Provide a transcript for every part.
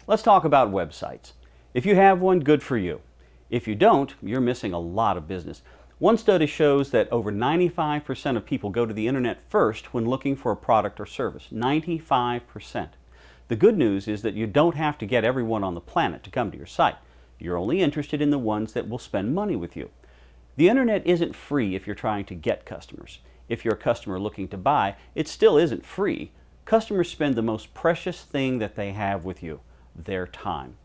Let's talk about websites. If you have one, good for you. If you don't, you're missing a lot of business. One study shows that over 95% of people go to the internet first when looking for a product or service. 95%. The good news is that you don't have to get everyone on the planet to come to your site. You're only interested in the ones that will spend money with you. The internet isn't free if you're trying to get customers. If you're a customer looking to buy, it still isn't free. Customers spend the most precious thing that they have with you, their time.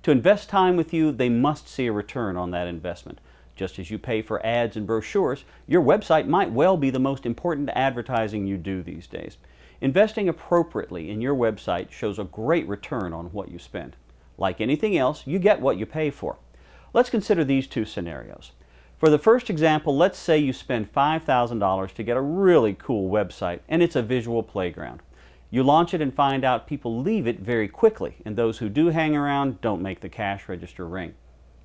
To invest time with you, they must see a return on that investment. Just as you pay for ads and brochures, your website might well be the most important advertising you do these days. Investing appropriately in your website shows a great return on what you spend. Like anything else, you get what you pay for. Let's consider these two scenarios. For the first example, let's say you spend $5,000 to get a really cool website and it's a visual playground. You launch it and find out people leave it very quickly, and those who do hang around don't make the cash register ring.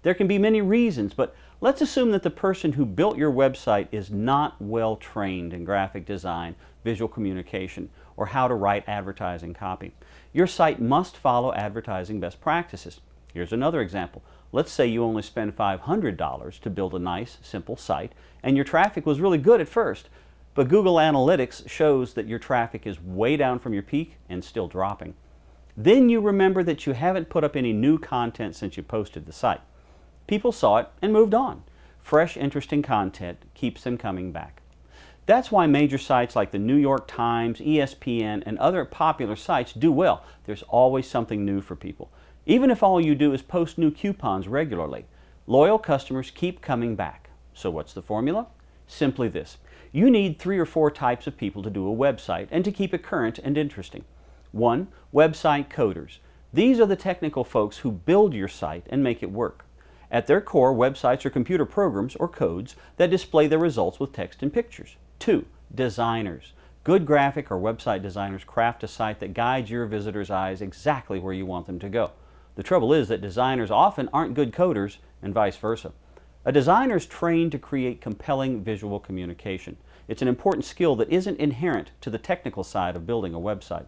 There can be many reasons, but let's assume that the person who built your website is not well trained in graphic design, visual communication, or how to write advertising copy. Your site must follow advertising best practices. Here's another example. Let's say you only spend $500 to build a nice, simple site, and your traffic was really good at first, but Google Analytics shows that your traffic is way down from your peak and still dropping. Then you remember that you haven't put up any new content since you posted the site. People saw it and moved on. Fresh, interesting content keeps them coming back. That's why major sites like the New York Times, ESPN, and other popular sites do well. There's always something new for people. Even if all you do is post new coupons regularly, loyal customers keep coming back. So what's the formula? Simply this. You need 3 or 4 types of people to do a website and to keep it current and interesting. 1. Website coders. These are the technical folks who build your site and make it work. At their core, websites are computer programs or codes that display their results with text and pictures. 2. Designers. Good graphic or website designers craft a site that guides your visitors' eyes exactly where you want them to go. The trouble is that designers often aren't good coders and vice versa. A designer is trained to create compelling visual communication. It's an important skill that isn't inherent to the technical side of building a website.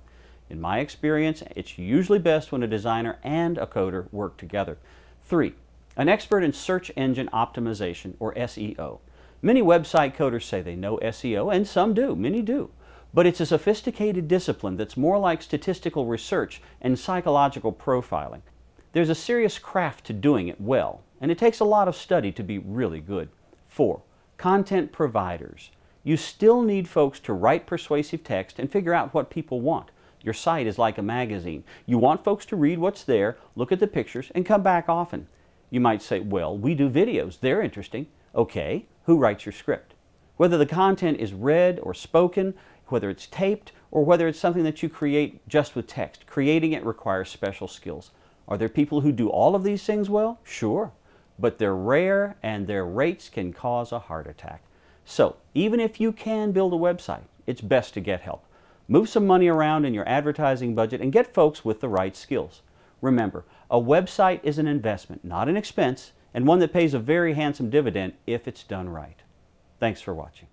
In my experience, it's usually best when a designer and a coder work together. 3. An expert in search engine optimization, or SEO. Many website coders say they know SEO, and some do, many do. But it's a sophisticated discipline that's more like statistical research and psychological profiling. There's a serious craft to doing it well, and it takes a lot of study to be really good. 4. Content providers. You still need folks to write persuasive text and figure out what people want. Your site is like a magazine. You want folks to read what's there, look at the pictures, and come back often. You might say, well, we do videos. They're interesting. Okay, who writes your script? Whether the content is read or spoken, whether it's taped, or whether it's something that you create just with text, creating it requires special skills. Are there people who do all of these things well? Sure. But they're rare and their rates can cause a heart attack. So, even if you can build a website, it's best to get help. Move some money around in your advertising budget and get folks with the right skills. Remember, a website is an investment, not an expense, and one that pays a very handsome dividend if it's done right. Thanks for watching.